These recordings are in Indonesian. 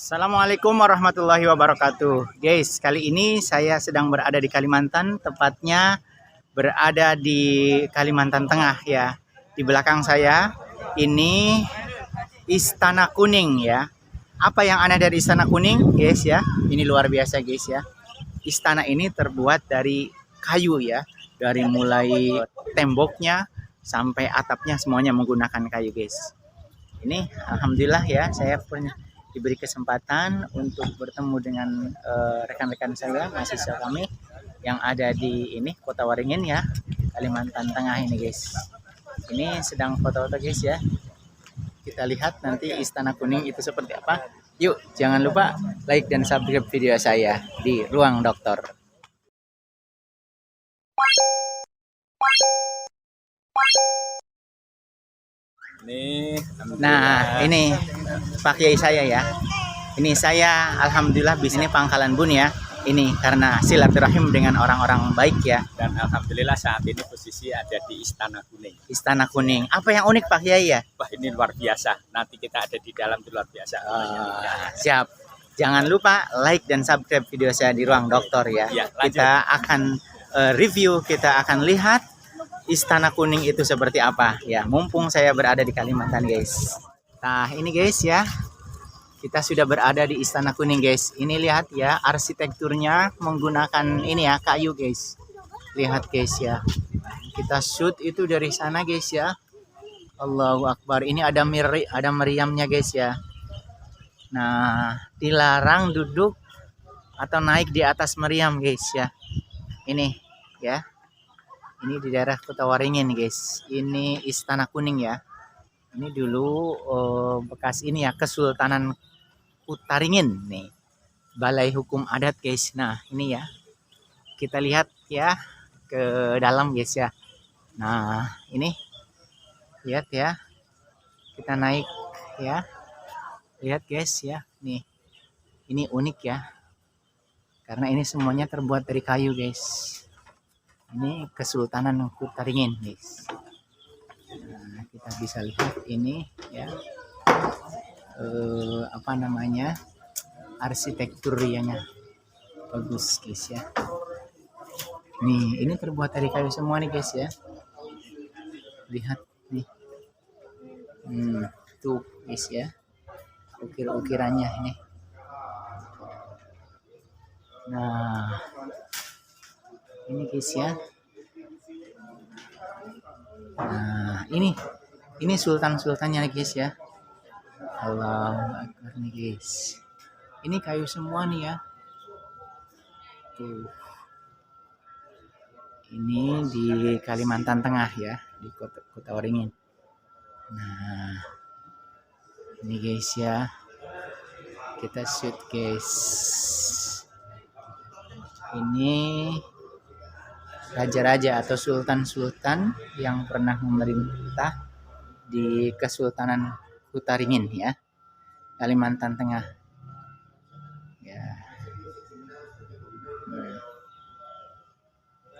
Assalamualaikum warahmatullahi wabarakatuh. Guys, kali ini saya sedang berada di Kalimantan, tepatnya berada di Kalimantan Tengah ya. Di belakang saya ini Istana Kuning ya. Apa yang aneh dari Istana Kuning, guys ya? Ini luar biasa guys ya. Istana ini terbuat dari kayu ya. Dari mulai temboknya sampai atapnya semuanya menggunakan kayu guys. Ini alhamdulillah ya, saya punya diberi kesempatan untuk bertemu dengan rekan-rekan saya, mahasiswa kami yang ada di ini Kota Waringin ya, Kalimantan Tengah ini guys. Ini sedang foto-foto guys ya. Kita lihat nanti Istana Kuning itu seperti apa. Yuk, jangan lupa like dan subscribe video saya di Ruang Dokter. Nah, ini Pak Kiai saya ya. Ini saya alhamdulillah bis ini Pangkalan Bun ya. Ini karena silaturahim dengan orang-orang baik ya. Dan alhamdulillah saat ini posisi ada di Istana Kuning. Istana Kuning. Apa yang unik Pak Kiai ya? Wah, ini luar biasa. Nanti kita ada di dalam itu luar biasa. Siap. Jangan lupa like dan subscribe video saya di Ruang Dokter ya. Ya, kita akan review, kita akan lihat Istana Kuning itu seperti apa ya. Mumpung saya berada di Kalimantan guys. Nah ini guys ya, kita sudah berada di Istana Kuning guys. Ini lihat ya, arsitekturnya menggunakan ini ya, kayu guys. Lihat guys ya, kita shoot itu dari sana guys ya. Allahu Akbar. Ini ada meriamnya guys ya. Nah, dilarang duduk atau naik di atas meriam guys ya. Ini ya, ini di daerah Kota Waringin guys. Ini Istana Kuning ya. Ini dulu bekas ini ya, Kesultanan Kutaringin nih, Balai Hukum Adat guys. Nah ini ya, kita lihat ya ke dalam guys ya. Nah ini lihat ya, kita naik ya, lihat guys ya. Nih ini unik ya, karena ini semuanya terbuat dari kayu guys. Ini Kesultanan Kutaringin guys. Nah, kita bisa lihat ini ya, apa namanya, arsitekturnya bagus guys ya. Nih ini terbuat dari kayu semua nih guys ya. Lihat nih, tuh guys ya, ukir-ukirannya ini. Nah ini guys ya. Nah ini sultan-sultannya nih guys ya. Allahu Akbar nih guys. Ini kayu semua nih ya. Tuh. Ini di Kalimantan Tengah ya, di Kota Waringin. Nah, ini guys ya. Kita shoot guys. Ini raja-raja atau sultan-sultan yang pernah memerintah di Kesultanan Kutaringin ya, Kalimantan Tengah ya.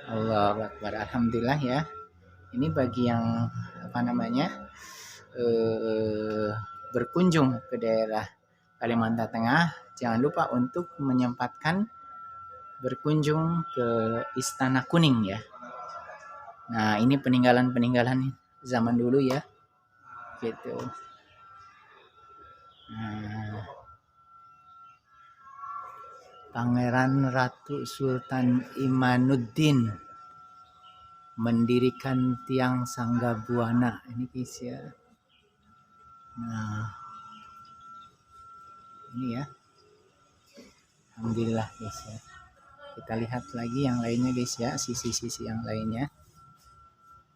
Allahu Akbar. Alhamdulillah ya, ini bagi yang apa namanya berkunjung ke daerah Kalimantan Tengah, jangan lupa untuk menyempatkan berkunjung ke Istana Kuning ya. Nah ini peninggalan-peninggalan zaman dulu ya gitu. Nah, Pangeran Ratu Sultan Imanuddin mendirikan tiang Sanggabuana ini guys ya. Nah ini ya, alhamdulillah guys ya. Kita lihat lagi yang lainnya guys ya, sisi-sisi yang lainnya.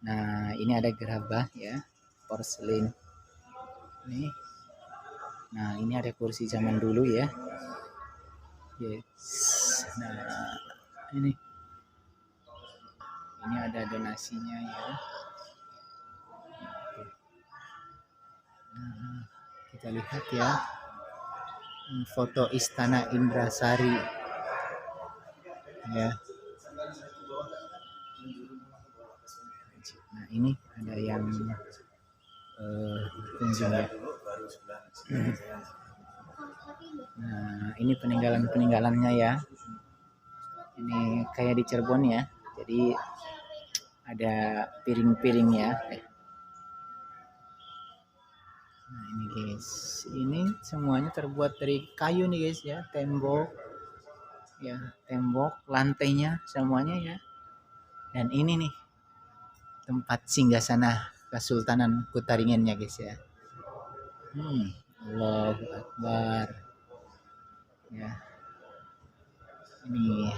Nah ini ada gerabah ya, porselin nih. Nah ini ada kursi zaman dulu ya. Yes. Nah ini ada donasinya ya. Nah, kita lihat ya, foto Istana Indrasari ya. Nah ini ada yang berkunjung ya. Nah, ini peninggalan-peninggalannya ya. Ini kayak di Cirebon ya. Jadi ada piring-piringnya. Nah, ini guys. Ini semuanya terbuat dari kayu nih guys ya. Tembok. Ya, tembok, lantainya semuanya ya. Dan ini nih tempat singgasana Kesultanan Kutaringin ya guys ya. Allahu Akbar. Ya. Ini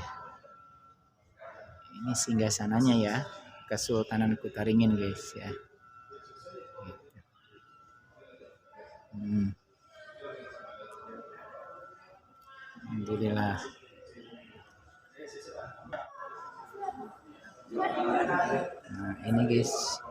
singgasananya ya, Kesultanan Kutaringin guys ya. Alhamdulillah. Nah, ini guys.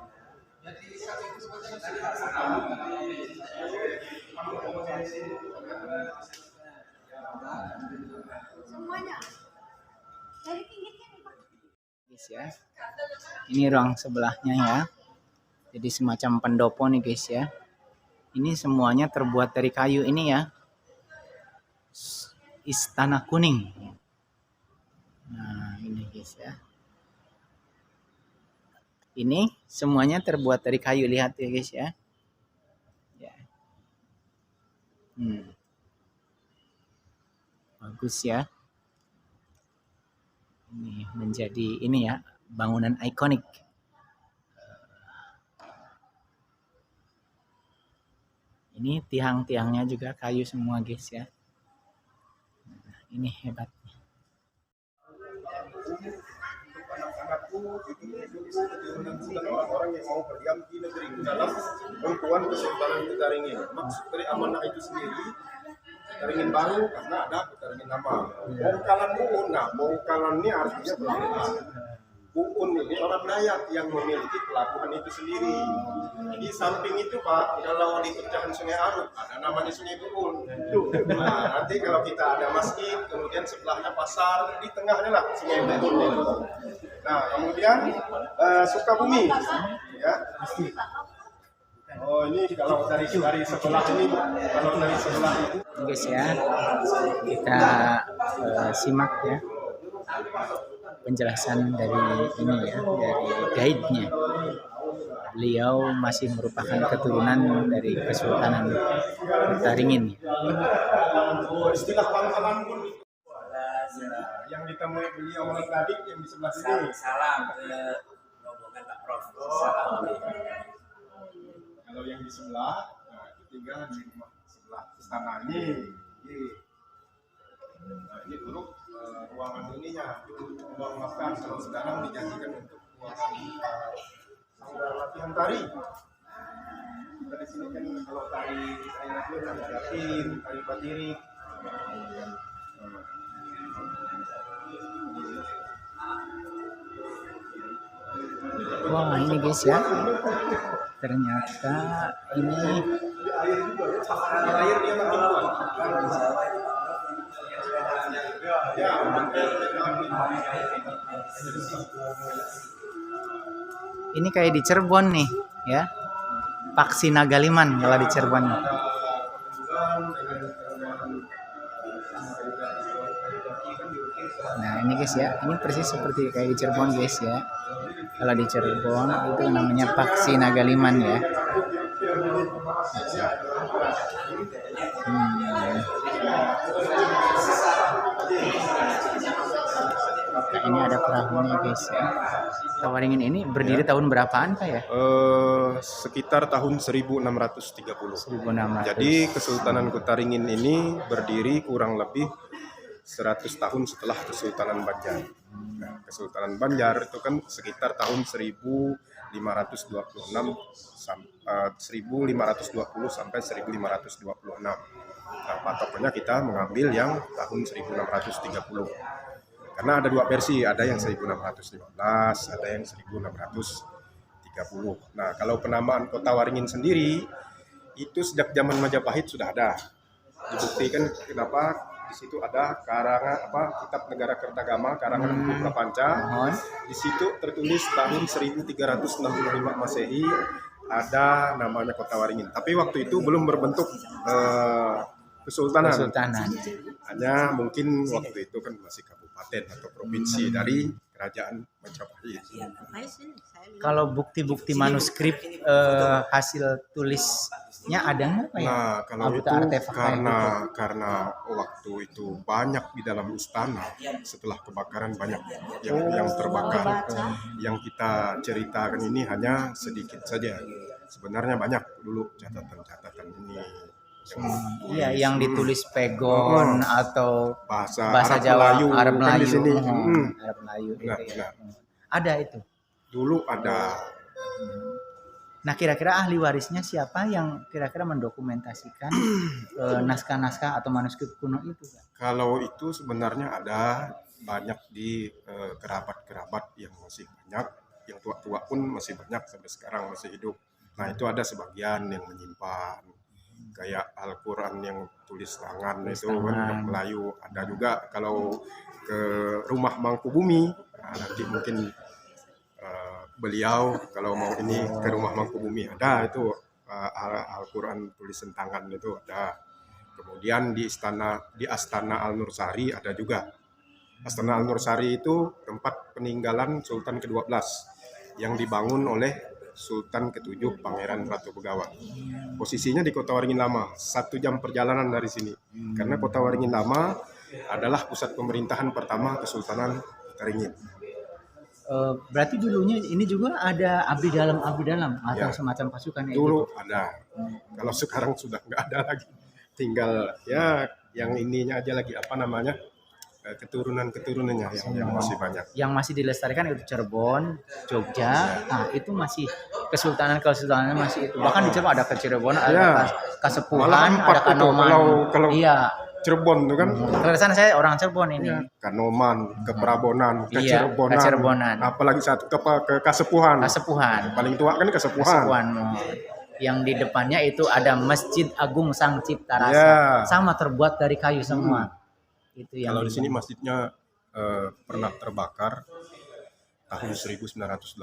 Guys ya. Ini ruang sebelahnya ya. Jadi semacam pendopo nih guys ya. Ini semuanya terbuat dari kayu ini ya. Istana Kuning. Nah, ini guys ya. Ini semuanya terbuat dari kayu, lihat ya guys ya. Ya. Bagus ya. Ini menjadi ini ya, bangunan ikonik. Ini tiang-tiangnya juga kayu semua guys ya. Nah, ini hebatnya. Orang-orang yang mau berdiam di negeri itu dalam lingkungan Kesultanan Kutaringin. Maksud dari amanah itu sendiri, Kutaringin baru karena ada Kutaringin lama. Bongkalan Buun, nah Bongkalan ini artinya pelabuhan. Buun ini orang Dayak yang memiliki pelabuhan itu sendiri. Di samping itu Pak, kalau di pecahan Sungai Aruk ada namanya Sungai Buun. Nah, nanti kalau kita ada masjid, kemudian sebelahnya pasar, di tengahnya lah Sungai Buun. Nah, kemudian Sukabumi, ya. Oh, ini kalau dari sebelah ini, kalau dari sebelah itu. Guys ya, kita simak ya penjelasan dari ini ya, dari guide-nya. Beliau masih merupakan keturunan dari Kesultanan Kutaringin. Istilah Bangkalan pun yang ditemui beliau tadi yang di sebelah sini. Salam ke rombongan Pak Prof. Salam. Kalau yang di sebelah, nah, itu tinggal di rumah sebelah istana ini. Nah, ini dulu ruangan ininya, ruang makan. Kalau sekarang dijanjikan untuk ruangan latihan tari. Kita di sini kan kalau tari nasional, tari Jatim, tari Batirik. Wah, ini guys ya. Ternyata ini Air dia makin kuat. Ya, ini kayak di Cirebon nih ya. Paksi Nagaliman kalau di Cirebon. Nah, ini guys ya. Ini persis seperti kayak di Cirebon guys ya. Kalau di Cirebon itu namanya Paksi Nagaliman ya. Nah, ini ada perahunya guys ya. Tawaringin ini berdiri tahun berapaan Pak ya? Sekitar tahun 1630. 1600. Jadi Kesultanan Kutaringin ini berdiri kurang lebih 100 tahun setelah Kesultanan Banjar. Nah, Kesultanan Banjar itu kan sekitar tahun 1520 sampai 1526. Nah, patokannya kita mengambil yang tahun 1630. Karena ada dua versi, ada yang 1615, ada yang 1630. Nah, kalau penamaan Kota Waringin sendiri itu sejak zaman Majapahit sudah ada. Dibuktikan kenapa di situ ada Kitab Negara Kertagama karangan Empu Prapanca. Di situ tertulis tahun 1365 Masehi ada namanya Kota Waringin. Tapi waktu itu belum berbentuk Kesultanan. Hanya mungkin waktu itu kan masih kabupaten atau provinsi dari kerajaan Majapahit. Kalau bukti-bukti manuskrip hasil tulisnya ada nggak Pak ya? Nah, kalau Atau itu artefak kayak gitu? karena waktu itu banyak di dalam istana, setelah kebakaran banyak yang terbakar. Yang kita ceritakan ini hanya sedikit saja. Sebenarnya banyak dulu catatan-catatan ini. Iya, yang ditulis pegon atau bahasa bahasa Arab Jawa, Melayu, Arab kan di Melayu, sini. Arab Melayu gitu Benar, ya. benar. Ada itu. Dulu ada. Nah, kira-kira ahli warisnya siapa yang kira-kira mendokumentasikan naskah-naskah atau manuskrip kuno itu, Pak? Kalau itu sebenarnya ada banyak di kerabat-kerabat yang masih banyak, yang tua-tua pun masih banyak sampai sekarang masih hidup. Nah, itu ada sebagian yang menyimpan kayak Al-Quran yang tulis tangan Tulis itu kan tangan. yang Melayu. Ada juga kalau ke rumah Mangkubumi, nah, nanti mungkin beliau kalau mau ini ke rumah Mangkubumi ada itu Al-Quran tulisan tangan itu ada. Kemudian di Astana Al Nursari ada juga. Astana Al Nursari itu tempat peninggalan Sultan ke-12 yang dibangun oleh Sultan ke-7 Pangeran Ratu Begawan. Posisinya di Kota Waringin Lama, 1 jam perjalanan dari sini. Karena Kota Waringin Lama adalah pusat pemerintahan pertama Kesultanan Taringin. Berarti dulunya ini juga ada abdi dalam atau Ya. semacam pasukan kayak Dulu gitu. ada. Kalau sekarang sudah nggak ada lagi. Tinggal ya yang ininya aja lagi apa namanya keturunan-keturunannya yang masih banyak. Yang masih dilestarikan itu Cirebon, Jogja. Nah, itu masih kesultanan masih itu. Bahkan di Cirebon ada ke Cirebon, ada Ya. Kasepuhan, Malah empat ada itu, Kanoman. kalau Iya. Cirebon itu kan Keresan saya orang Cirebon ini. Kanoman, ke Prabonan, ke Iya, Cirebonan, ke Cirebonan. apalagi satu ke Kasepuhan. Kasepuhan. Paling tua kan Kasepuhan. Kasepuhan. Yang di depannya itu ada Masjid Agung Sang Cipta Rasa. Ya. Sama terbuat dari kayu semua. Itu yang Kalau di sini masjidnya pernah terbakar tahun 1982.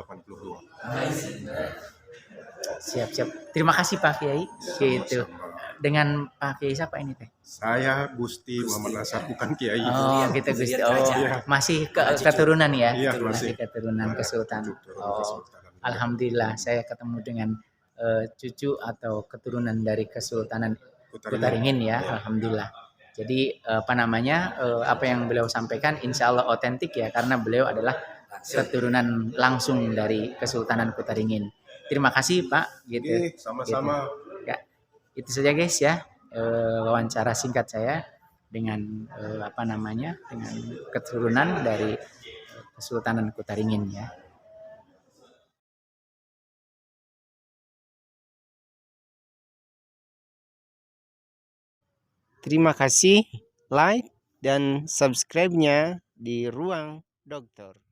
Siap. Terima kasih Pak Kiai. Gitu. Dengan Pak Kiai siapa ini teh? Saya Gusti Muhammad Nasar, bukan Kiai. Oh, gitu Gusti. Oh, Iya. masih keturunan ya? Iya, masih masih. keturunan Kesultanan. Oh, Kesultanan. alhamdulillah saya ketemu dengan cucu atau keturunan dari Kesultanan Kutaringin. Kutaringin ya, alhamdulillah. Jadi apa yang beliau sampaikan insya Allah otentik ya, karena beliau adalah keturunan langsung dari Kesultanan Kutaringin. Terima kasih Pak. Gitu. Oke, sama-sama. Gitu. Ya, itu saja guys ya, wawancara singkat saya dengan dengan keturunan dari Kesultanan Kutaringin ya. Terima kasih like dan subscribe-nya di Ruang Dokter.